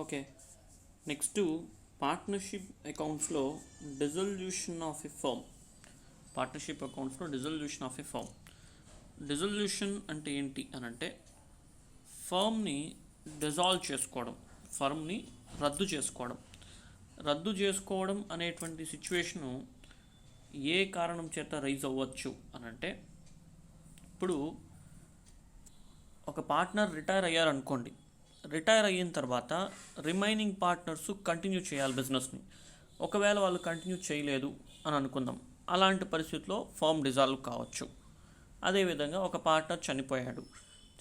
Okay, next partnership అకౌంట్స్లో dissolution of a firm. Partnership అకౌంట్స్లో dissolution of a firm. Dissolution అంటే ఏంటి అని అంటే ఫర్మ్ని డిజాల్వ్ చేసుకోవడం, ఫర్మ్ని రద్దు చేసుకోవడం అనేటువంటి సిచ్యువేషను ఏ కారణం చేత రైజ్ అవ్వచ్చు అని అంటే, ఇప్పుడు ఒక పార్ట్నర్ రిటైర్ అయ్యారనుకోండి, రిటైర్ అయిన తర్వాత రిమైనింగ్ పార్ట్నర్స్ కంటిన్యూ చేయాలి బిజినెస్ని. ఒకవేళ వాళ్ళు కంటిన్యూ చేయలేదు అని అనుకుందాం, అలాంటి పరిస్థితిలో ఫర్మ్ డిజాల్వ్ కావచ్చు. అదేవిధంగా ఒక పార్ట్నర్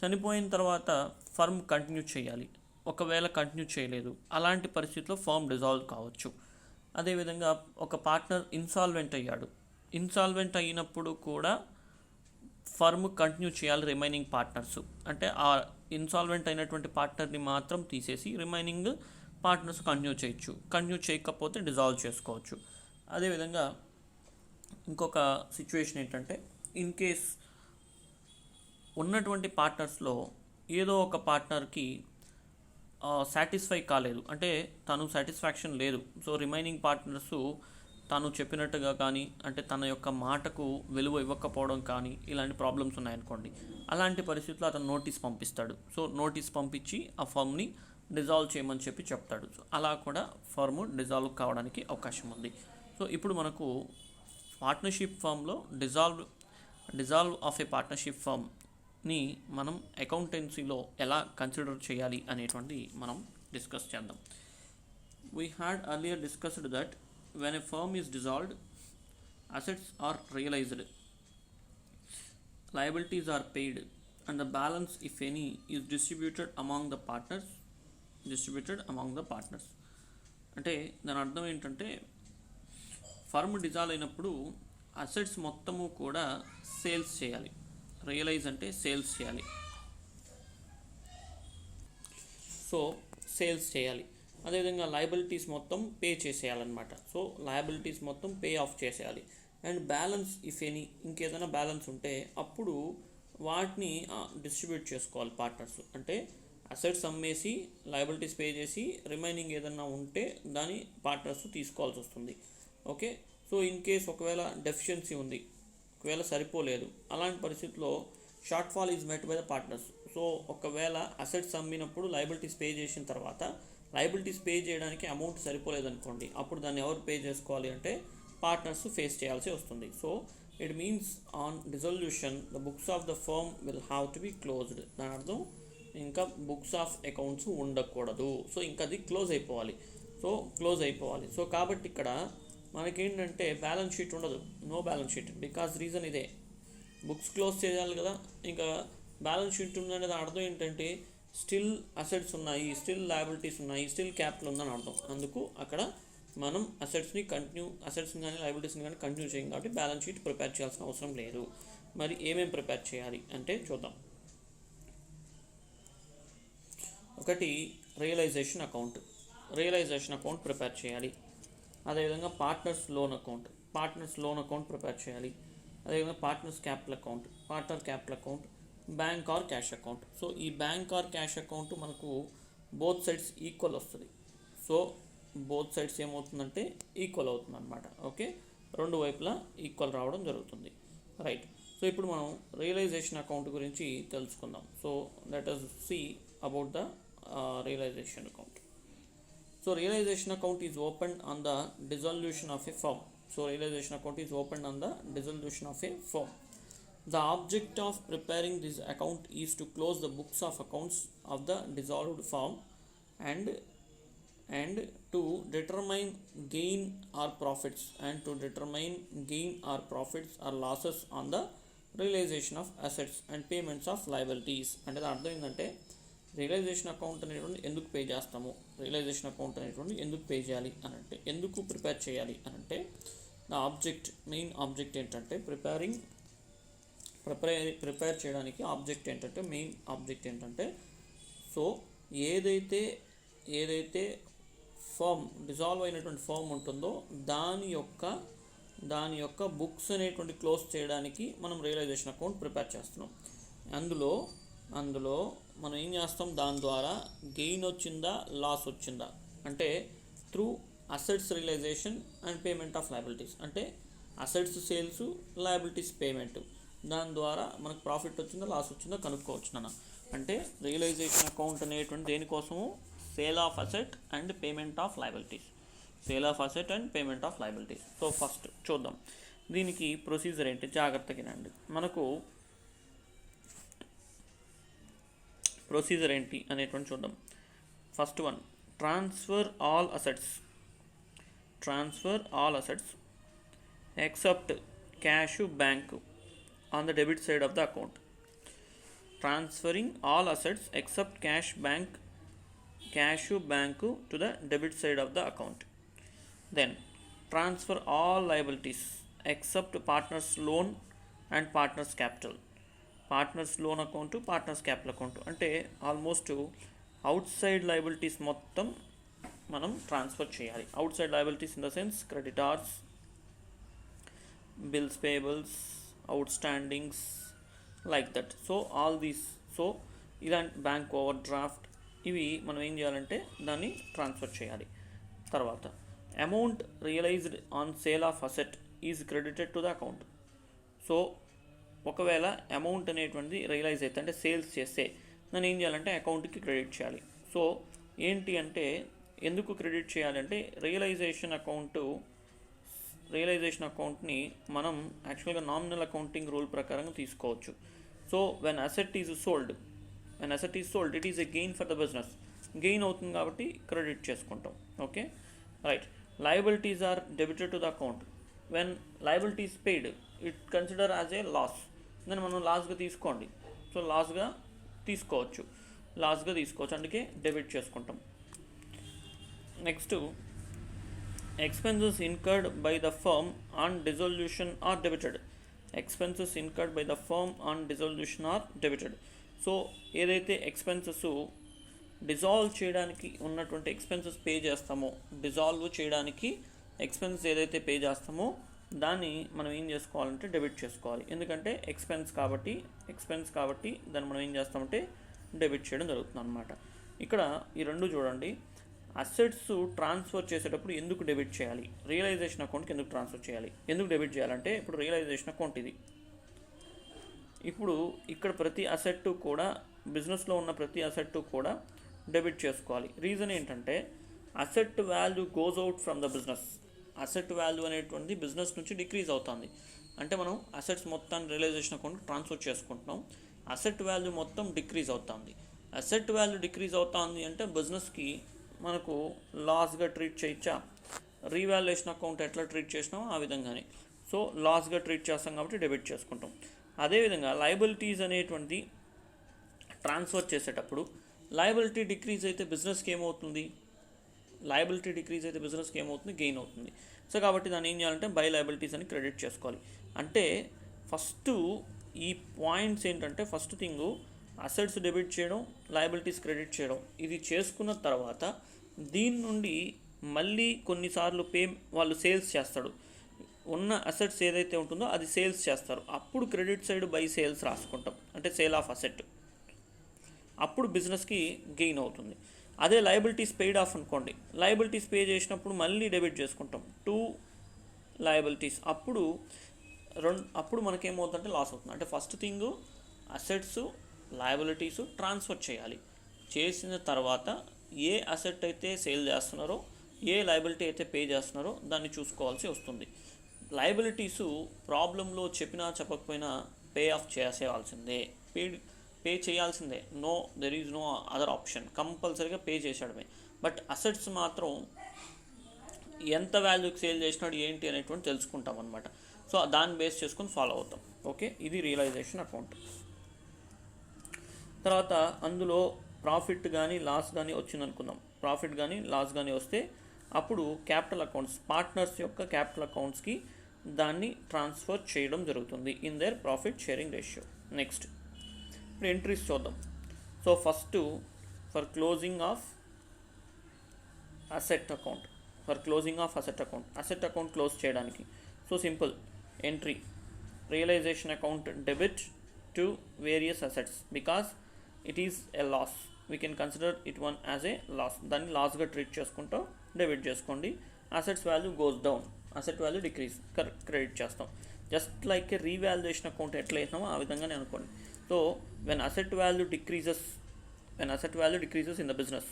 చనిపోయిన తర్వాత ఫర్మ్ కంటిన్యూ చేయాలి, ఒకవేళ కంటిన్యూ చేయలేదు, అలాంటి పరిస్థితిలో ఫర్మ్ డిజాల్వ్ కావచ్చు. అదేవిధంగా ఒక పార్ట్నర్ ఇన్సాల్వెంట్ అయినప్పుడు కూడా ఫర్మ్ కంటిన్యూ చేయాలి రిమైనింగ్ పార్ట్నర్స్. అంటే ఆ ఇన్సాల్వెంట్ అయినటువంటి పార్ట్నర్ని మాత్రం తీసేసి రిమైనింగ్ పార్ట్నర్స్ కంటిన్యూ చేయకపోతే డిజాల్వ్ చేసుకోవచ్చు. అదేవిధంగా ఇంకొక సిచ్యువేషన్ ఏంటంటే, ఇన్ కేస్ ఉన్నటువంటి పార్ట్నర్స్లో ఏదో ఒక పార్ట్నర్కి సాటిస్ఫై కాలేదు, అంటే తను సాటిస్ఫాక్షన్ లేదు, సో రిమైనింగ్ పార్ట్నర్స్ తను చెప్పినట్టుగా కానీ, అంటే తన యొక్క మాటకు విలువ ఇవ్వకపోవడం కానీ, ఇలాంటి ప్రాబ్లమ్స్ ఉన్నాయనుకోండి, అలాంటి పరిస్థితుల్లో అతను నోటీస్ పంపిస్తాడు. సో నోటీస్ పంపించి ఆ ఫర్మ్ని డిజాల్వ్ చేయమని చెప్తాడు. సో అలా కూడా ఫర్మ్ డిజాల్వ్ కావడానికి అవకాశం ఉంది. సో ఇప్పుడు మనకు పార్ట్నర్షిప్ ఫర్మ్లో డిజాల్వ్ ఆఫ్ ఏ పార్ట్నర్షిప్ ఫర్మ్ని మనం అకౌంటెన్సీలో ఎలా కన్సిడర్ చేయాలి అనేటువంటి మనం డిస్కస్ చేద్దాం. We had earlier discussed that when a firm is dissolved, assets are realized, liabilities are paid, and the balance, if any, is distributed among the partners. అంటే దాని అర్థం ఏంటంటే, ఫర్మ్ డిజాల్వ్ అయినప్పుడు అసెట్స్ మొత్తము కూడా సేల్స్ చేయాలి. Realise అంటే sales చేయాలి. సో సేల్స్ చేయాలి. అదేవిధంగా లయబిలిటీస్ మొత్తం పే చేసేయాలన్నమాట. సో లయబిలిటీస్ మొత్తం పే ఆఫ్ చేసేయాలి. అండ్ బ్యాలెన్స్, ఇఫ్ ఎనీ, ఇంకేదైనా బ్యాలెన్స్ ఉంటే అప్పుడు వాటిని డిస్ట్రిబ్యూట్ చేసుకోవాలి పార్ట్నర్స్. అంటే అసెట్స్ అమ్మేసి లయబిలిటీస్ పే చేసి రిమైనింగ్ ఏదైనా ఉంటే దాని పార్ట్నర్స్ తీసుకోవాల్సి వస్తుంది. ఓకే, సో ఇన్ కేస్ ఒకవేళ డెఫిషియన్సీ ఉంది, ఒకవేళ సరిపోలేదు, అలాంటి పరిస్థితుల్లో short fall is met by the partners. So ఒకవేళ అసెట్స్ అమ్మినప్పుడు లయబిలిటీస్ పే చేసిన తర్వాత లయబిలిటీస్ పే చేయడానికి అమౌంట్ సరిపోలేదనుకోండి, అప్పుడు దాన్ని ఎవరు పే చేసుకోవాలి అంటే పార్ట్నర్స్ ఫేస్ చేయాల్సి వస్తుంది. So it means on dissolution the books of the firm will have to be closed. దాని అర్థం ఇంకా బుక్స్ ఆఫ్ అకౌంట్స్ ఉండకూడదు. సో ఇంకా అది క్లోజ్ అయిపోవాలి. సో కాబట్టి ఇక్కడ మనకేంటంటే బ్యాలెన్స్ షీట్ ఉండదు, no balance sheet. Because reason ఇదే, బుక్స్ క్లోజ్ చేయాలి కదా, ఇంకా బ్యాలెన్స్ షీట్ ఉందనే దాని అర్థం ఏంటంటే స్టిల్ అసెట్స్ ఉన్నాయి, స్టిల్ లయబిలిటీస్ ఉన్నాయి, స్టిల్ క్యాపిటల్ ఉందని అర్థం. అందుకు అక్కడ మనం అసెట్స్ని కానీ లయబిలిటీస్ని కానీ కంటిన్యూ చేయం కాబట్టి బ్యాలెన్స్ షీట్ ప్రిపేర్ చేయాల్సిన అవసరం లేదు. మరి ఏమేమి ప్రిపేర్ చేయాలి అంటే చూద్దాం. ఒకటి రియలైజేషన్ అకౌంట్ ప్రిపేర్ చేయాలి. అదేవిధంగా పార్ట్నర్స్ లోన్ అకౌంట్ ప్రిపేర్ చేయాలి. అదేవిధంగా partner capital account, bank or cash account. So ఈ బ్యాంక్ ఆర్ క్యాష్ అకౌంట్ మనకు బోత్ సైడ్స్ ఈక్వల్ వస్తుంది. సో బోత్ సైడ్స్ ఏమవుతుందంటే ఈక్వల్ అవుతుంది అనమాట. ఓకే, రెండు వైపులా ఈక్వల్ రావడం జరుగుతుంది. రైట్. సో ఇప్పుడు మనం రియలైజేషన్ అకౌంట్ గురించి తెలుసుకుందాం. So let us see about the realization account. So realization account is opened on the dissolution of a firm. The object of preparing this account is to close the books of accounts of the dissolved firm and to determine gain or profits or losses on the realization of assets and payments of liabilities. అంటే అర్థం ఏంటంటే realisation account అనేటువంటి ఎందుకు pay చేయాలి అని అంటే, ఎందుకు prepare చేయాలి అని అంటే, మెయిన్ ఆబ్జెక్ట్ ఏంటంటే ప్రిపేర్ చేయడానికి మెయిన్ ఆబ్జెక్ట్ ఏంటంటే, సో ఏదైతే ఫర్మ్ డిజాల్వ్ అయినటువంటి ఫర్మ్ ఉంటుందో దాని యొక్క బుక్స్ అనేటువంటి క్లోజ్ చేయడానికి మనం రియలైజేషన్ అకౌంట్ ప్రిపేర్ చేస్తున్నాం. అందులో మనం ఏం చేస్తాం, దాని ద్వారా గెయిన్ వచ్చిందా లాస్ వచ్చిందా అంటే through assets realisation and payment of liabilities, అంటే అసెట్స్ సేల్స్, లయబిలిటీస్ పేమెంట్, దాని ద్వారా మనకు ప్రాఫిట్ వచ్చిందా లాస్ వచ్చిందా కనుక్కోవచ్చు నాన్న. అంటే రియలైజేషన్ అకౌంట్ అనేటువంటి దేనికోసము, sale of asset and payment of liabilities, sale of asset and payment of liabilities. So first చూద్దాం దీనికి ప్రొసీజర్ ఏంటి, జాగ్రత్తగా వినండి. మనకు ప్రొసీజర్ ఏంటి అనేటువంటి చూద్దాం. First one, transfer all assets except cash bank on the debit side of the account. Transferring all assets except cash bank to the debit side of the account. Then transfer all liabilities except partners loan and partners capital. Partners loan account to partners capital account అంటే almost outside liabilities మొత్తం మనం transfer చేయాలి. Outside liabilities in the sense creditors, bills payables, outstandings, like that. So all these, so ఇలాంటి bank overdraft, ఇవి మనం ఏం చేయాలంటే దాన్ని ట్రాన్స్ఫర్ చేయాలి. తర్వాత amount realised on sale of asset is credited to the account. So ఒకవేళ amount అనేటువంటిది రియలైజ్ అయితే అంటే సేల్స్ చేస్తే దాన్ని ఏం చేయాలంటే అకౌంట్కి క్రెడిట్ చేయాలి. సో ఏంటి అంటే ఎందుకు క్రెడిట్ చేయాలంటే రియలైజేషన్ అకౌంట్ని మనం యాక్చువల్గా నామినల్ అకౌంటింగ్ రూల్ ప్రకారంగా తీసుకోవచ్చు. So when asset is sold it is a gain for the business, gain అవుతుంది కాబట్టి క్రెడిట్ చేసుకుంటాం. Okay right. Liabilities are debited to the account when liabilities paid it consider as a loss. దాన్ని మనం లాస్గా తీసుకోండి, so లాస్గా తీసుకోవచ్చు, అందుకే debit చేసుకుంటాం. Next, expenses incurred by the firm on dissolution are debited. So ఏదైతే ఎక్స్పెన్సెస్ డిజాల్వ్ చేయడానికి ఉన్నటువంటి expenses pay చేస్తామో, డిజాల్వ్ చేయడానికి ఎక్స్పెన్సెస్ ఏదైతే పే చేస్తామో దాన్ని మనం ఏం చేసుకోవాలంటే డెబిట్ చేసుకోవాలి. ఎందుకంటే ఎక్స్పెన్స్ కాబట్టి దాన్ని మనం ఏం చేస్తామంటే డెబిట్ చేయడం జరుగుతుంది అన్నమాట. ఇక్కడ ఈ రెండు చూడండి, అసెట్స్ ట్రాన్స్ఫర్ చేసేటప్పుడు ఎందుకు డెబిట్ చేయాలి, రియలైజేషన్ అకౌంట్కి ఎందుకు ట్రాన్స్ఫర్ చేయాలి, ఎందుకు డెబిట్ చేయాలంటే ఇప్పుడు రియలైజేషన్ అకౌంట్ ఇది. ఇప్పుడు ఇక్కడ ప్రతి అసెట్ కూడా, బిజినెస్లో ఉన్న ప్రతి అసెట్ కూడా డెబిట్ చేసుకోవాలి. రీజన్ ఏంటంటే asset value goes out from the business. Asset value అనేటువంటిది బిజినెస్ నుంచి డిక్రీజ్ అవుతుంది. అంటే మనం అసెట్స్ మొత్తాన్ని రియలైజేషన్ అకౌంట్ ట్రాన్స్ఫర్ చేసుకుంటున్నాం, అసెట్ వాల్యూ మొత్తం డిక్రీజ్ అవుతుంది. అసెట్ వాల్యూ డిక్రీజ్ అవుతుంది అంటే బిజినెస్కి మనకు లాస్గా ట్రీట్ చేయొచ్చా, రీవాల్యుయేషన్ అకౌంట్ ఎట్లా ట్రీట్ చేసినామో ఆ విధంగానే. సో లాస్గా ట్రీట్ చేస్తాం కాబట్టి డెబిట్ చేసుకుంటాం. అదేవిధంగా లయబిలిటీస్ అనేటువంటి ట్రాన్స్ఫర్ చేసేటప్పుడు లయబిలిటీ డిక్రీజ్ అయితే బిజినెస్కి ఏమవుతుంది, గెయిన్ అవుతుంది. సో కాబట్టి దాన్ని ఏం చేయాలంటే బై లయబిలిటీస్ అని క్రెడిట్ చేసుకోవాలి. అంటే ఫస్ట్ ఈ పాయింట్స్ ఏంటంటే ఫస్ట్ థింగ్ అసెట్స్ డెబిట్ చేయడం, లయబిలిటీస్ క్రెడిట్ చేయడం, ఇది చేసుకున్న తర్వాత దీని నుండి మళ్ళీ కొన్నిసార్లు వాళ్ళు సేల్స్ చేస్తాడు, ఉన్న అసెట్స్ ఏదైతే ఉంటుందో అది సేల్స్ చేస్తారు, అప్పుడు క్రెడిట్ సైడ్ బై సేల్స్ రాసుకుంటాం, అంటే సేల్ ఆఫ్ అసెట్, అప్పుడు బిజినెస్కి గెయిన్ అవుతుంది. అదే లయబిలిటీస్ పెయిడ్ ఆఫ్ అనుకోండి, లయబిలిటీస్ పే చేసినప్పుడు మళ్ళీ డెబిట్ చేసుకుంటాం టు లయబిలిటీస్, అప్పుడు మనకేమవుతుందంటే లాస్ అవుతుంది. అంటే first thing assets liabilities transfer చేయాలి, చేసిన తర్వాత ఏ అసెట్ అయితే సేల్ చేస్తున్నారో, ఏ లయబిలిటీ అయితే పే చేస్తున్నారో దాన్ని చూసుకోవాల్సి వస్తుంది. లయబిలిటీసు ప్రాబ్లంలో చెప్పినా చెప్పకపోయినా పే ఆఫ్ చేసేయాల్సిందే, పే చేయాల్సిందే, there is no other option, కంపల్సరీగా పే చేసేయడమే. బట్ అసెట్స్ మాత్రం ఎంత వాల్యూకి సేల్ చేసినాడు ఏంటి అనేటువంటి తెలుసుకుంటాం అనమాట. సో దాన్ని బేస్ చేసుకొని ఫాలో అవుతాం. ఓకే, ఇది రియలైజేషన్ అకౌంట్. తర్వాత అందులో ప్రాఫిట్ కానీ లాస్ కానీ వచ్చిందనుకుందాం, ప్రాఫిట్ కానీ లాస్ కానీ వస్తే అప్పుడు క్యాపిటల్ అకౌంట్స్, పార్ట్నర్స్ యొక్క క్యాపిటల్ అకౌంట్స్కి దాన్ని ట్రాన్స్ఫర్ చేయడం జరుగుతుంది in their profit sharing ratio. Next ఇప్పుడు ఎంట్రీస్ చూద్దాం. So first for closing of asset account, asset account close చేయడానికి. So simple entry, realization account debit to various assets, because it is a loss, we can consider it one as a loss. దాన్ని లాస్గా treat చేసుకుంటూ debit చేసుకోండి. Assets value goes down, asset value decrease, credit చేస్తాం. Just like a revaluation account ఎట్లా వేసినామో ఆ విధంగానే అనుకోండి. So when asset value decreases in the business,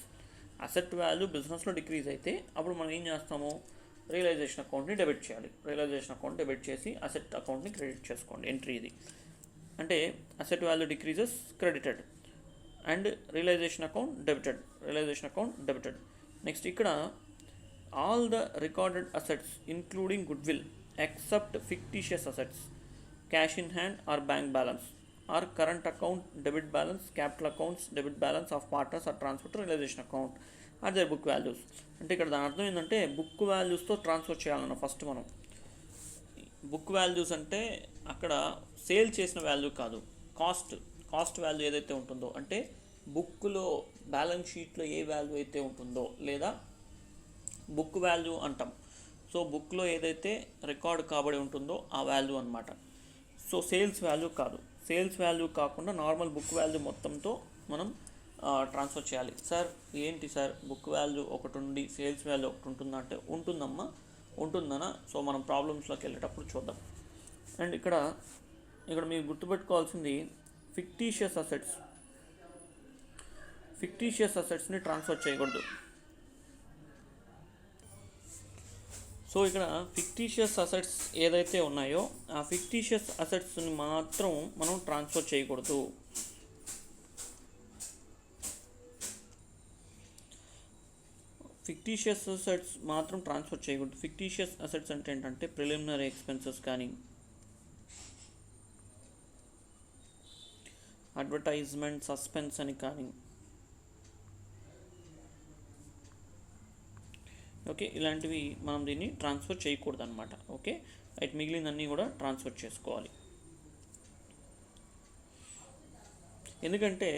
asset value బిజినెస్లో డిక్రీజ్ అయితే అప్పుడు మనం ఏం చేస్తాము, రియలైజేషన్ అకౌంట్ని డెబిట్ చేయాలి. రియలైజేషన్ అకౌంట్ డెబిట్ చేసి అసెట్ అకౌంట్ని క్రెడిట్ చేసుకోండి. ఎంట్రీ ఇది అంటే asset value decreases credited and realization account debited. Next ఇక్కడ all the recorded assets including goodwill except fictitious assets, cash in hand or bank balance are current account debit balance, capital accounts debit balance of partners are transfer to realisation account are their book values. అంటే ఇక్కడ దాని అర్థం ఏంటంటే book వాల్యూస్తో transfer చేయాలన్న first మనం. Book values అంటే అక్కడ సేల్ చేసిన వాల్యూ కాదు, కాస్ట్ వాల్యూ ఏదైతే ఉంటుందో, అంటే బుక్లో బ్యాలెన్స్ షీట్లో ఏ వాల్యూ అయితే ఉంటుందో లేదా బుక్ వాల్యూ అంటాం. సో బుక్లో ఏదైతే రికార్డ్ కాబడి ఉంటుందో ఆ వాల్యూ అనమాట. సో సేల్స్ వాల్యూ కాదు, సేల్స్ వాల్యూ కాకుండా నార్మల్ బుక్ వాల్యూ మొత్తంతో మనం ట్రాన్స్ఫర్ చేయాలి. సార్ ఏంటి సార్ బుక్ వాల్యూ ఒకటి ఉండి సేల్స్ వాల్యూ ఒకటి ఉంటుందా అంటే ఉంటుందమ్మా, ఉంటుందనా. సో మనం ప్రాబ్లమ్స్లోకి వెళ్ళేటప్పుడు చూద్దాం. అండ్ ఇక్కడ మీరు గుర్తుపెట్టుకోవాల్సింది ఫిక్టీషియస్ అసెట్స్ని ట్రాన్స్ఫర్ చేయకూడదు. సో ఇక్కడ ఫిక్టీషియస్ అసెట్స్ ఏదైతే ఉన్నాయో ఆ ఫిక్టీషియస్ అసెట్స్ని మాత్రం మనం ట్రాన్స్ఫర్ చేయకూడదు. ఫిక్టీషియస్ అసెట్స్ అంటే ఏంటంటే ప్రిలిమినరీ ఎక్స్పెన్సెస్ కానీ, అడ్వర్టైజ్మెంట్ సస్పెన్స్ అని కానీ, ఓకే, ఇలాంటివి మనం దీన్ని ట్రాన్స్ఫర్ చేయకూడదు అనమాట. ఓకే, అయితే మిగిలినన్నీ కూడా ట్రాన్స్ఫర్ చేసుకోవాలి. ఎందుకంటే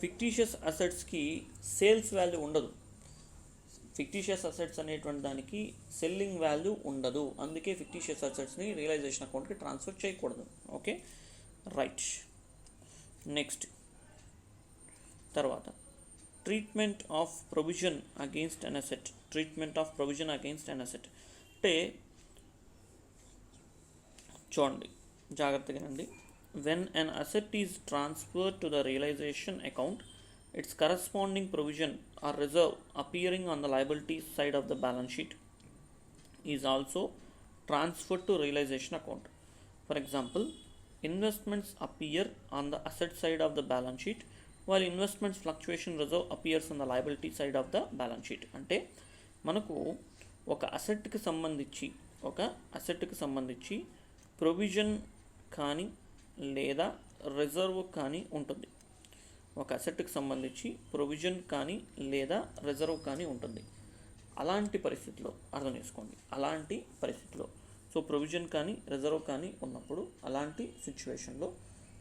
ఫిక్టీషియస్ అసెట్స్కి సేల్స్ వాల్యూ ఉండదు. ఫిక్టీషియస్ అసెట్స్ అనేటువంటి దానికి సెల్లింగ్ వాల్యూ ఉండదు. అందుకే ఫిక్టీషియస్ అసెట్స్ని రియలైజేషన్ అకౌంట్కి ట్రాన్స్ఫర్ చేయకూడదు. Okay, right. నెక్స్ట్ తర్వాత treatment of provision against an asset. అంటే చూడండి జాగ్రత్తగానండి. When an asset is transferred to the realization account, its corresponding provision or reserve appearing on the liabilities side of the balance sheet is also transferred to realization account. For example, investments appear on the asset side of the balance sheet while investments fluctuation reserve appears on the liability side of the balance sheet. అంటే మనకు ఒక అసెట్కి సంబంధించి provision కానీ లేదా reserve కానీ ఉంటుంది. ఒక అసెట్కి సంబంధించి ప్రొవిజన్ కానీ లేదా రిజర్వ్ కానీ ఉంటుంది. అలాంటి పరిస్థితిలో అర్థం చేసుకోండి, సో ప్రొవిజన్ కానీ రిజర్వ్ కానీ ఉన్నప్పుడు అలాంటి సిచ్యువేషన్లో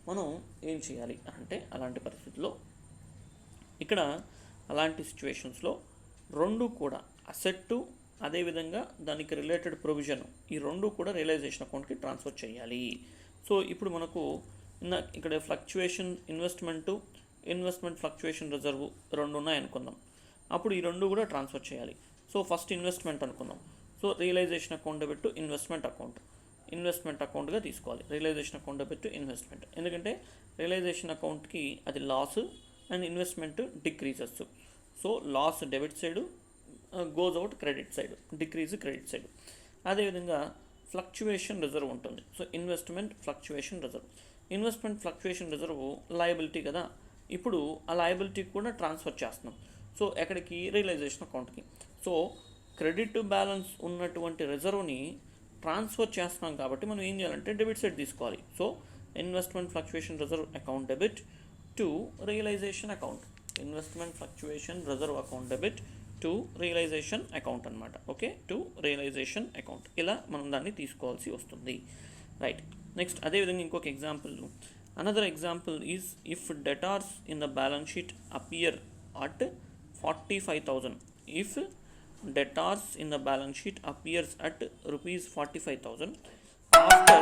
మనం ఏం చేయాలి అంటే, అలాంటి పరిస్థితుల్లో ఇక్కడ అలాంటి సిచ్యువేషన్స్లో రెండు కూడా అసెట్టు అదేవిధంగా దానికి రిలేటెడ్ ప్రొవిజన్ ఈ రెండు కూడా రియలైజేషన్ అకౌంట్కి ట్రాన్స్ఫర్ చేయాలి. సో ఇప్పుడు మనకు ఇక్కడ ఇన్వెస్ట్మెంట్ ఫ్లక్చుయేషన్ రిజర్వ్ రెండు ఉన్నాయనుకుందాం. అప్పుడు ఈ రెండు కూడా ట్రాన్స్ఫర్ చేయాలి. సో ఫస్ట్ ఇన్వెస్ట్మెంట్ అనుకుందాం. So realization account debit investment అకౌంట్గా తీసుకోవాలి. రియలైజేషన్ అకౌంట్ డెబిట్ ఇన్వెస్ట్మెంట్, ఎందుకంటే రియలైజేషన్ అకౌంట్కి అది loss and investment decreases. So loss debit side goes out credit side, decrease credit side. అదేవిధంగా ఫ్లక్చుయేషన్ రిజర్వ్ ఉంటుంది. So investment fluctuation reserve liability కదా. ఇప్పుడు ఆ లయబిలిటీ కూడా ట్రాన్స్ఫర్ చేస్తున్నాం. సో ఎక్కడికి, రియలైజేషన్ అకౌంట్కి. సో క్రెడిట్ బ్యాలెన్స్ ఉన్నటువంటి రిజర్వ్ని ట్రాన్స్ఫర్ చేస్తున్నాం కాబట్టి మనం ఏం చేయాలంటే డెబిట్ సైడ్ తీసుకోవాలి. So investment fluctuation reserve account debit to realisation account, debit to realisation account అనమాట. ఓకే, టు రియలైజేషన్ అకౌంట్, ఇలా మనం దాన్ని తీసుకోవాల్సి వస్తుంది. రైట్. నెక్స్ట్ అదేవిధంగా ఇంకొక example, another example is if debtors in the balance sheet appear at 45,000. If debtors in the balance sheet appears at rupees 45,000 after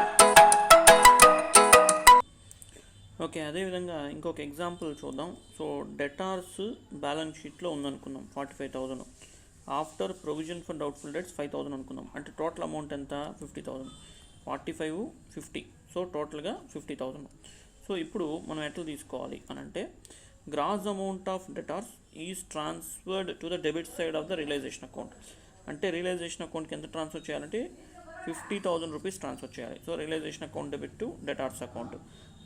okay, అదేవిధంగా ఇంకొక ఎగ్జాంపుల్ చూద్దాం. సో డెటార్స్ బ్యాలెన్స్ షీట్లో ఉందనుకుందాం 45,000. After provision for doubtful debts 5,000 అనుకుందాం. అంటే total amount ఎంత? 50,000. 45, 50, so టోటల్గా 50,000. So ఇప్పుడు మనం ఎట్లా తీసుకోవాలి అని అంటే, gross amount of debtors is transferred to the debit side of the realization account. అంటే రియలైజేషన్ అకౌంట్కి ఎంత ట్రాన్స్ఫర్ చేయాలంటే 50,000 రూపీస్ ట్రాన్స్ఫర్ చేయాలి. So realization account debit to debtors account.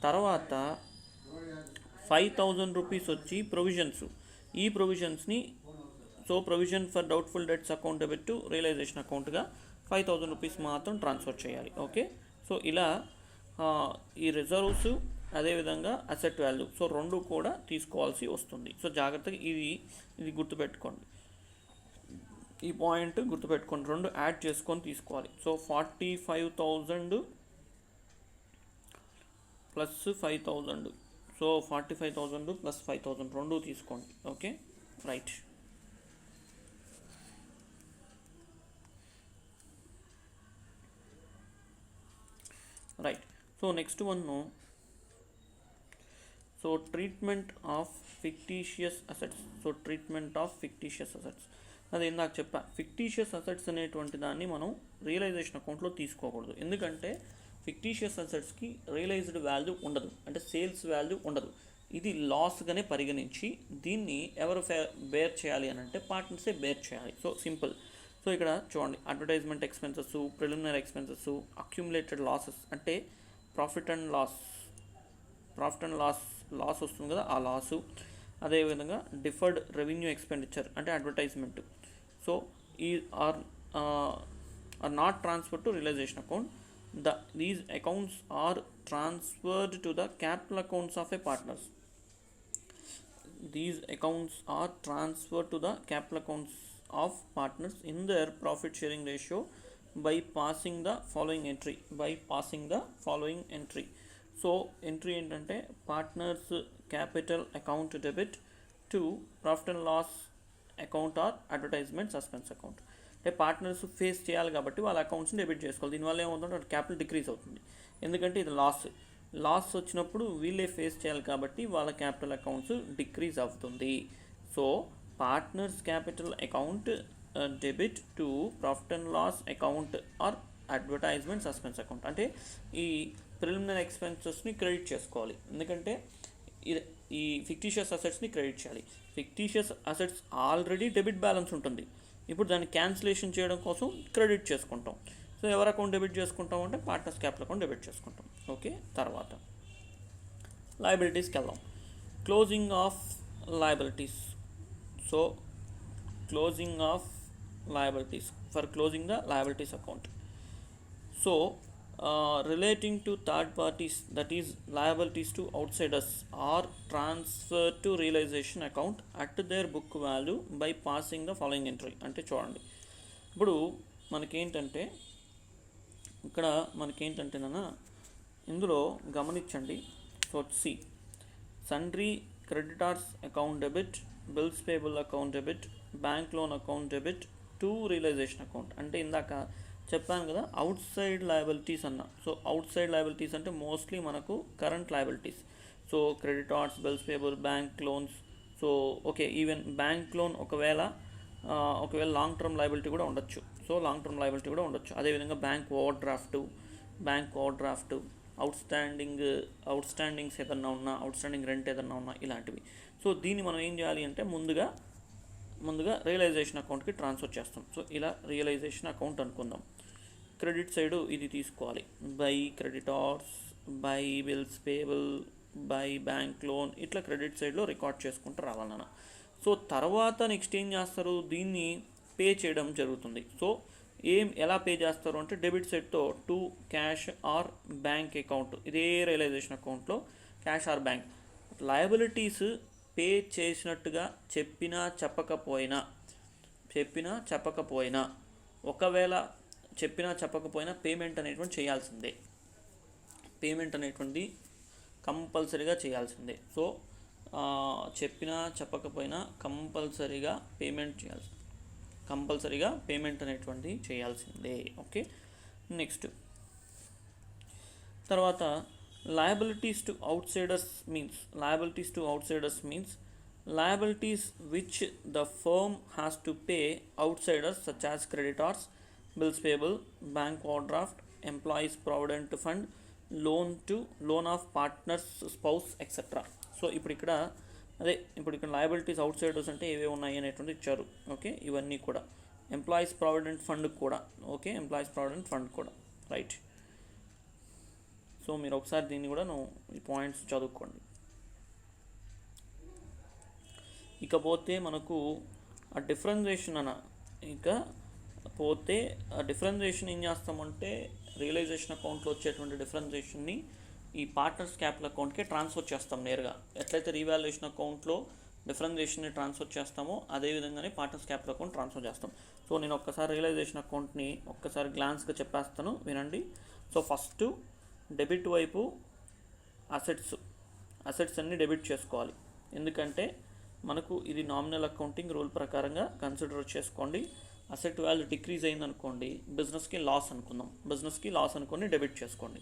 తర్వాత 5,000 రూపీస్ వచ్చి ప్రొవిజన్స్. ఈ ప్రొవిజన్స్ని so provision for doubtful debts account debit to realization అకౌంట్గా 5,000 రూపీస్ మాత్రం ట్రాన్స్ఫర్ చేయాలి. ఓకే, సో ఇలా ఈ రిజర్వ్స్ అదేవిధంగా అసెట్ వాల్యూ, సో రెండు కూడా తీసుకోవాల్సి వస్తుంది. సో జాగ్రత్తగా ఇది గుర్తుపెట్టుకోండి, ఈ పాయింట్ గుర్తుపెట్టుకోండి, రెండు యాడ్ చేసుకొని తీసుకోవాలి. సో 45,000 ప్లస్ 5,000, సో 45,000 ప్లస్ 5,000 రెండు తీసుకోండి. Okay, right. So next one, so treatment of fictitious assets. So treatment of fictitious assets, అది ఇందాక చెప్పా. ఫిక్టీషియస్ అసెట్స్ అనేటువంటి దాన్ని మనం రియలైజేషన్ అకౌంట్లో తీసుకోకూడదు. ఎందుకంటే ఫిక్టీషియస్ అసెట్స్కి రియలైజ్డ్ వాల్యూ ఉండదు, అంటే సేల్స్ వాల్యూ ఉండదు. ఇది లాస్గానే పరిగణించి దీన్ని ఎవరు బేర్ చేయాలి అని అంటే పార్ట్నర్సే బేర్ చేయాలి. So simple. సో ఇక్కడ చూడండి, advertisement expenses, preliminary expenses, accumulated losses అంటే ప్రాఫిట్ అండ్ లాస్ వస్తుంది కదా, ఆ లాసు. అదేవిధంగా డిఫర్డ్ రెవెన్యూ ఎక్స్పెండిచర్ అంటే అడ్వర్టైజ్మెంట్. సో ఈ are not transfer to realisation account. These accounts are transferred to the capital accounts of a partners. These accounts are transferred to the capital accounts of partners in their profit sharing ratio by passing the following entry. So entry ఏంటంటే partners capital account debit to profit and loss account or advertisement suspense account. అంటే partners face చేయాలి కాబట్టి వాళ్ళ అకౌంట్స్ని debit చేసుకోవాలి. దీనివల్ల ఏమవుతుందంటే capital decrease అవుతుంది, ఎందుకంటే ఇది లాస్ వచ్చినప్పుడు వీళ్ళే ఫేస్ చేయాలి కాబట్టి వాళ్ళ క్యాపిటల్ అకౌంట్స్ డిక్రీజ్ అవుతుంది. So partners capital account debit to profit and loss account or advertisement suspense account. అంటే ఈ ప్రిలిమినరీ ఎక్స్పెన్సెస్ని క్రెడిట్ చేసుకోవాలి, ఎందుకంటే ఈ ఫిక్టీషియస్ అసెట్స్ని క్రెడిట్ చేయాలి. Fictitious assets already debit balance ఉంటుంది, ఇప్పుడు దాన్ని క్యాన్సిలేషన్ చేయడం కోసం క్రెడిట్ చేసుకుంటాం. సో ఎవరి అకౌంట్ డెబిట్ చేసుకుంటాం అంటే పార్ట్నర్స్ క్యాపిటల్ అకౌంట్ డెబిట్ చేసుకుంటాం. ఓకే, తర్వాత లయబిలిటీస్కి వెళ్దాం. Closing of liabilities. So closing of liabilities, for closing the liabilities account. So relating to third parties, that is liabilities to outsiders, are transferred to realization account at their book value by passing the following entry. అంటే చూడండి, ఇప్పుడు మనకేంటంటే నాన్న ఇందులో గమనించండి. So సి sundry creditors account debit, bills payable account debit, bank loan account debit to realisation account. అంటే ఇందాక చెప్పాను కదా అవుట్ సైడ్ లయబిలిటీస్ అన్న. సో అవుట్ సైడ్ లయబిలిటీస్ అంటే మోస్ట్లీ మనకు current liabilities. So creditors, bills payable, bank loans. So okay, even bank loan ఒకవేళ long term liability కూడా ఉండొచ్చు. సో లాంగ్ టర్మ్ లయబిలిటీ కూడా ఉండొచ్చు. అదేవిధంగా బ్యాంక్ ఓవర్ డ్రాఫ్ట్, అవుట్స్టాండింగ్స్ ఏదన్నా ఉన్నా, అవుట్స్టాండింగ్ రెంట్ ఏదన్నా ఉన్నా, ఇలాంటివి. సో దీన్ని మనం ఏం చేయాలి అంటే ముందుగా రియలైజేషన్ అకౌంట్కి ట్రాన్స్ఫర్ చేస్తాం. సో ఇలా రియలైజేషన్ అకౌంట్ అనుకుందాం. క్రెడిట్ సైడు ఇది తీసుకోవాలి, by creditors, by bills payable, by bank loan, ఇట్లా క్రెడిట్ సైడ్లో రికార్డ్ చేసుకుంటూ రావాలన్న. సో తర్వాత నెక్స్ట్ ఏం చేస్తారు, దీన్ని పే చేయడం జరుగుతుంది. సో ఎలా పే చేస్తారు అంటే డెబిట్ సైడ్తో to cash or bank account. ఇదే రియలైజేషన్ అకౌంట్లో cash or bank. Liabilities pay చేసినట్టుగా చెప్పినా చెప్పకపోయినా ఒకవేళ చెప్పినా చెప్పకపోయినా పేమెంట్ అనేటువంటి చేయాల్సిందే. పేమెంట్ అనేటువంటిది కంపల్సరీగా చేయాల్సిందే. సో చెప్పినా చెప్పకపోయినా కంపల్సరీగా పేమెంట్ అనేటువంటిది చేయాల్సిందే. ఓకే, నెక్స్ట్ తర్వాత liabilities to outsiders means liabilities which the firm has to pay outsiders such as creditors, bills payable, bank overdraft, employees provident fund, loan of partners spouse etc. So ఇప్పుడు ఇక్కడ liabilities out Zydus అంటే ఏవే ఉన్నాయి అనేటువంటి ఇచ్చారు. Okay, ఇవన్నీ కూడా employees provident fund కూడా. ఓకే, ఎంప్లాయీస్ ప్రావిడెంట్ ఫండ్ కూడా రైట్. సో మీరు ఒకసారి దీన్ని కూడా ఈ పాయింట్స్ చదువుకోండి. ఇకపోతే మనకు ఆ డిఫరెన్షియేషన్ డిఫరెన్షియేషన్ ఏం చేస్తామంటే రియలైజేషన్ అకౌంట్లో వచ్చేటువంటి డిఫరెన్షియేషన్ని ఈ పార్ట్నర్స్ క్యాపిటల్ అకౌంట్కే ట్రాన్స్ఫర్ చేస్తాం నేరుగా. ఎట్లయితే రీవాల్యుయేషన్ అకౌంట్లో డిఫరెన్షియేషన్ని ట్రాన్స్ఫర్ చేస్తామో అదేవిధంగానే పార్ట్నర్స్ క్యాపిటల్ అకౌంట్ ట్రాన్స్ఫర్ చేస్తాం. సో నేను ఒక్కసారి రియలైజేషన్ అకౌంట్ని ఒక్కసారి గ్లాన్స్గా చెప్పేస్తాను, వినండి. సో ఫస్ట్ డెబిట్ వైపు అసెట్స్ అన్ని డెబిట్ చేసుకోవాలి. ఎందుకంటే మనకు ఇది నామినల్ అకౌంటింగ్ రూల్ ప్రకారంగా కన్సిడర్ చేసుకోండి. అసెట్ వాల్యూ డిక్రీజ్ అయిందనుకోండి, బిజినెస్కి లాస్ అనుకోండి, డెబిట్ చేసుకోండి.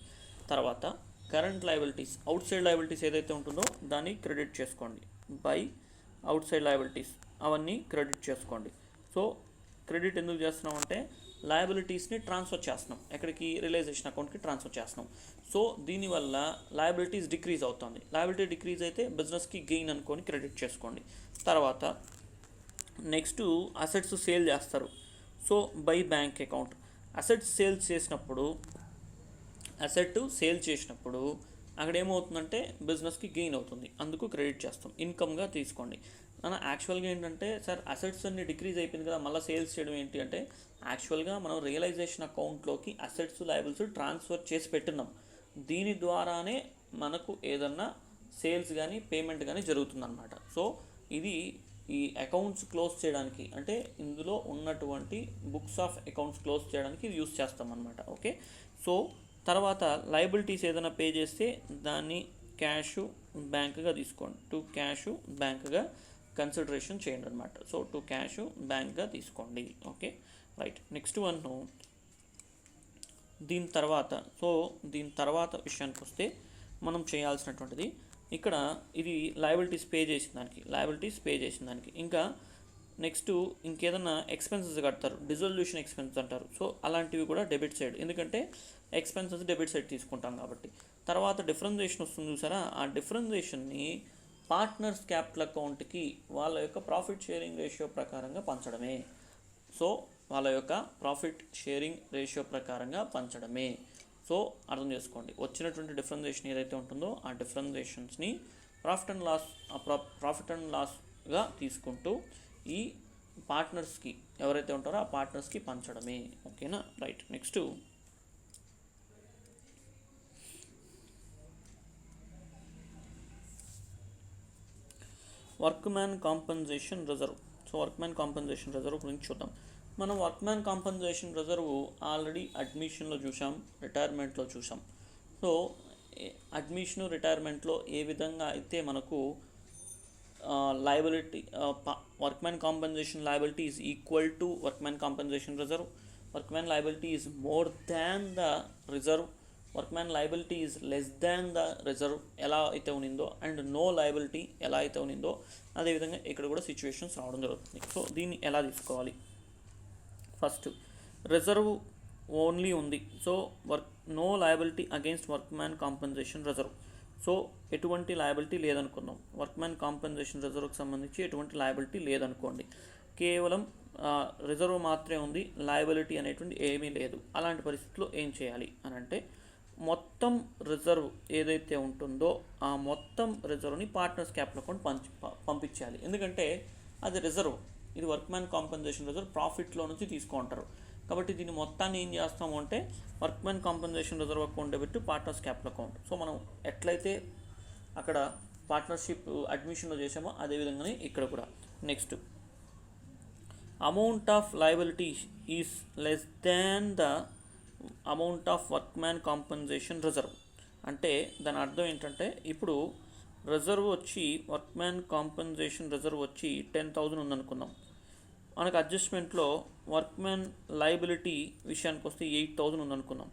తర్వాత current liabilities, out side liabilities ఏదైతే ఉంటుందో దాన్ని క్రెడిట్ చేసుకోండి. బై అవుట్ సైడ్ లయబిలిటీస్ అవన్నీ క్రెడిట్ చేసుకోండి. సో క్రెడిట్ ఎందుకు చేస్తున్నాం అంటే లయబిలిటీస్ని ట్రాన్స్ఫర్ చేస్తున్నాం, ఎక్కడికి రియలైజేషన్ అకౌంట్కి ట్రాన్స్ఫర్ చేస్తున్నాం. సో దీనివల్ల లయబిలిటీస్ డిక్రీజ్ అవుతుంది. లయబిలిటీ డిక్రీజ్ అయితే బిజినెస్కి గెయిన్ అనుకొని క్రెడిట్ చేసుకోండి. తర్వాత నెక్స్ట్ అసెట్స్ సేల్ చేస్తారు. So by bank account, assets sale చేసినప్పుడు అక్కడ ఏమవుతుందంటే బిజినెస్కి గెయిన్ అవుతుంది, అందుకు క్రెడిట్ చేస్తాం, ఇన్కమ్గా తీసుకోండి. యాక్చువల్గా ఏంటంటే సార్ అసెట్స్ అన్ని డిక్రీజ్ అయిపోయింది కదా మళ్ళీ సేల్స్ చేయడం ఏంటి అంటే యాక్చువల్గా మనం రియలైజేషన్ అకౌంట్లోకి అసెట్స్ లయబిలిటీస్ ట్రాన్స్ఫర్ చేసి పెట్టున్నాం. దీని ద్వారానే మనకు ఏదన్నా సేల్స్ కానీ పేమెంట్ కానీ జరుగుతుందన్నమాట. సో ఇది ఈ అకౌంట్స్ క్లోజ్ చేయడానికి అంటే ఇందులో ఉన్నటువంటి బుక్స్ ఆఫ్ అకౌంట్స్ క్లోజ్ చేయడానికి ఇది యూస్ చేస్తామన్నమాట. ఓకే, సో తర్వాత లయబిలిటీస్ ఏదైనా పే చేస్తే దాన్ని క్యాష్ బ్యాంక్గా తీసుకోండి, టు క్యాష్ బ్యాంక్గా కన్సిడరేషన్ చేయండి అనమాట. సో టు క్యాష్ బ్యాంక్గా తీసుకోండి. Okay right. నెక్స్ట్ వన్ దీని తర్వాత విషయానికి వస్తే మనం చేయాల్సినటువంటిది ఇక్కడ ఇది లయబిలిటీస్ పే చేసిన దానికి ఇంకా నెక్స్ట్ ఇంకేదన్నా ఎక్స్పెన్సెస్ కడతారు, డిజల్యూషన్ ఎక్స్పెన్సెస్ అంటారు. సో అలాంటివి కూడా డెబిట్ సైడ్, ఎందుకంటే ఎక్స్పెన్సెస్ డెబిట్ సైడ్ తీసుకుంటాం కాబట్టి. తర్వాత డిఫరెన్షియేషన్ వస్తుంది చూసారా, ఆ డిఫరెన్షియేషన్ని పార్ట్నర్స్ క్యాపిటల్ అకౌంట్కి వాళ్ళ యొక్క ప్రాఫిట్ షేరింగ్ రేషియో ప్రకారంగా పంచడమే. సో వాళ్ళ యొక్క ప్రాఫిట్ షేరింగ్ రేషియో ప్రకారంగా పంచడమే. సో అర్థం చేసుకోండి, వచ్చినటువంటి డిఫరెన్షియేషన్ ఏదైతే ఉంటుందో ఆ డిఫరెన్షియేషన్స్ని ప్రాఫిట్ అండ్ లాస్గా తీసుకుంటూ ఈ పార్ట్నర్స్కి ఎవరైతే ఉంటారో ఆ పార్ట్నర్స్కి పంచడమే. ఓకేనా right. Next workman compensation reserve. So workman compensation reserve గురించి చూద్దాం. మనం వర్క్మ్యాన్ కాంపెన్సేషన్ రిజర్వ్ ఆల్రెడీ అడ్మిషన్లో చూసాం, రిటైర్మెంట్లో చూసాం. సో అడ్మిషన్ రిటైర్మెంట్లో ఏ విధంగా అయితే మనకు liability workman compensation liability is equal to workman compensation reserve, workman liability is more than the reserve, workman liability is less than the reserve ఎలా అయితే ఉన్నిందో అండ్ నో లయబిలిటీ ఎలా అయితే ఉన్నిందో అదేవిధంగా ఇక్కడ కూడా సిచ్యువేషన్స్ రావడం జరుగుతుంది. సో దీన్ని ఎలా తీసుకోవాలి, ఫస్ట్ రిజర్వ్ ఓన్లీ ఉంది. So no liability against workman compensation reserve. So ఎటువంటి లయబిలిటీ లేదనుకుందాం, వర్క్మ్యాన్ కాంపెన్సేషన్ రిజర్వ్కి సంబంధించి ఎటువంటి లయబిలిటీ లేదనుకోండి, కేవలం రిజర్వ్ మాత్రమే ఉంది, లయబిలిటీ అనేటువంటి ఏమీ లేదు. అలాంటి పరిస్థితుల్లో ఏం చేయాలి అని అంటే మొత్తం రిజర్వ్ ఏదైతే ఉంటుందో ఆ మొత్తం రిజర్వ్ని పార్ట్నర్స్ క్యాపిటల్ అకౌంట్ పంపించాలి. ఎందుకంటే అది రిజర్వ్, ఇది వర్క్మ్యాన్ కాంపెన్సేషన్ రిజర్వ్ ప్రాఫిట్లో నుంచి తీసుకుంటారు కాబట్టి దీన్ని మొత్తాన్ని ఏం చేస్తాము అంటే workman compensation reserve account debit partners capital account. So మనం ఎట్లయితే అక్కడ పార్ట్నర్షిప్ అడ్మిషన్లో చేసామో అదేవిధంగానే ఇక్కడ కూడా. Next amount of liability is less than the amount of workman compensation reserve. అంటే దాని అర్థం ఏంటంటే ఇప్పుడు రిజర్వ్ వచ్చి వర్క్మ్యాన్ కాంపెన్సేషన్ రిజర్వ్ వచ్చి 10,000 ఉందనుకుందాం, మనకు అడ్జస్ట్మెంట్లో వర్క్మ్యాన్ లయబిలిటీ విషయానికి వస్తే 8,000 ఉందనుకుందాం.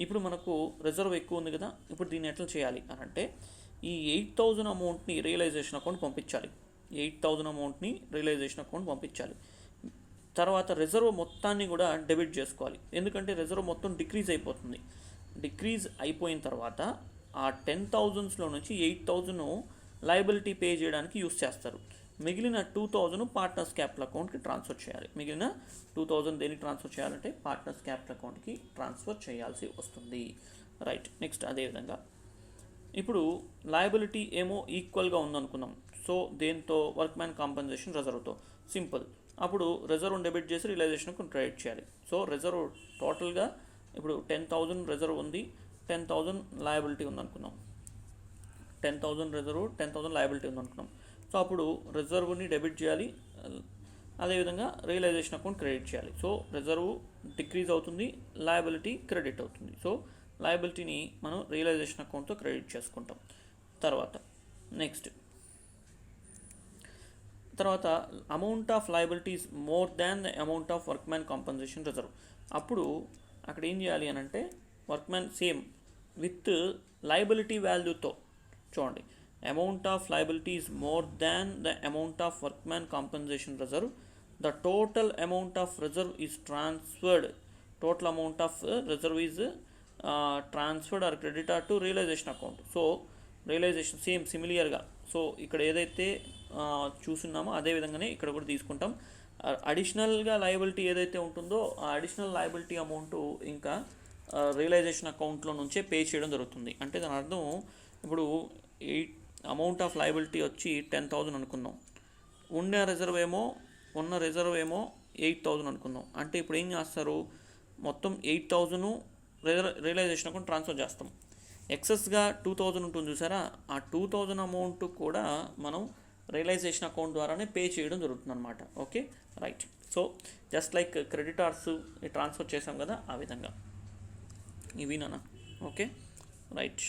ఇప్పుడు మనకు రిజర్వ్ ఎక్కువ ఉంది కదా, ఇప్పుడు దీన్ని ఎట్లా చేయాలి అని అంటే ఈ 8,000 అమౌంట్ని రియలైజేషన్ అకౌంట్ పంపించాలి. 8,000 అమౌంట్ని రియలైజేషన్ అకౌంట్ పంపించాలి. తర్వాత రిజర్వ్ మొత్తాన్ని కూడా డెబిట్ చేసుకోవాలి, ఎందుకంటే రిజర్వ్ మొత్తం డిక్రీజ్ అయిపోతుంది. డిక్రీజ్ అయిపోయిన తర్వాత ఆ 10,000లో నుంచి 8,000 లయబిలిటీ పే చేయడానికి యూస్ చేస్తారు. మిగిలిన 2,000 పార్ట్నర్స్ క్యాపిటల్ అకౌంట్కి ట్రాన్స్ఫర్ చేయాలి. మిగిలిన 2,000 దేనికి ట్రాన్స్ఫర్ చేయాలంటే పార్ట్నర్స్ క్యాపిటల్ అకౌంట్కి ట్రాన్స్ఫర్ చేయాల్సి వస్తుంది. రైట్. నెక్స్ట్ అదేవిధంగా ఇప్పుడు లయబిలిటీ ఏమో ఈక్వల్గా ఉందనుకుందాం. సో దేంతో? వర్క్ మ్యాన్ కాంపెన్సేషన్ రిజర్వ్తో. సింపుల్. అప్పుడు రిజర్వ్ డెబిట్ చేసి రియలైజేషన్ క్రెడిట్ చేయాలి. సో రిజర్వ్ టోటల్గా ఇప్పుడు 10,000 రిజర్వ్ ఉంది, 10,000 లయబిలిటీ ఉందనుకుందాం. 10,000 రిజర్వ్, 10,000 లయబిలిటీ ఉందనుకున్నాం. సో అప్పుడు రిజర్వ్ని డెబిట్ చేయాలి, అదేవిధంగా రియలైజేషన్ అకౌంట్ క్రెడిట్ చేయాలి. సో రిజర్వ్ డిక్రీజ్ అవుతుంది, లయబిలిటీ క్రెడిట్ అవుతుంది. సో లయబిలిటీని మనం రియలైజేషన్ అకౌంట్తో క్రెడిట్ చేసుకుంటాం. తర్వాత amount of liabilities more than the amount of workman compensation reserve. అప్పుడు అక్కడ ఏం చేయాలి అని అంటే workman same with liability వాల్యూతో చూడండి. Amount of liabilities more than the amount of workman compensation reserve, the total amount of reserve is transferred. Total amount of reserve is transferred or credited to realisation account. So realization same సిమిలియర్గా, so ఇక్కడ ఏదైతే చూస్తున్నామో అదే విధంగానే ఇక్కడ కూడా తీసుకుంటాం. అడిషనల్గా liability ఏదైతే ఉంటుందో ఆ అడిషనల్ లయబిలిటీ అమౌంట్ ఇంకా రియలైజేషన్ అకౌంట్లో నుంచే పే చేయడం జరుగుతుంది. అంటే దాని అర్థం ఇప్పుడు అమౌంట్ ఆఫ్ లయబిలిటీ వచ్చి 10,000 అనుకుందాం, ఉన్న రిజర్వ్ ఏమో 8,000 అనుకుందాం. అంటే ఇప్పుడు ఏం చేస్తారు, మొత్తం 8,000 రియలైజేషన్ అకౌంట్ ట్రాన్స్ఫర్ చేస్తాం. ఎక్సెస్గా 2,000 ఉంటుంది చూసారా, ఆ 2,000 అమౌంట్ కూడా మనం రియలైజేషన్ అకౌంట్ ద్వారానే పే చేయడం జరుగుతుంది అనమాట. Okay, right. So just like creditors transfer చేసాం కదా, ఆ విధంగా ఇవి నాన్న. Okay, right.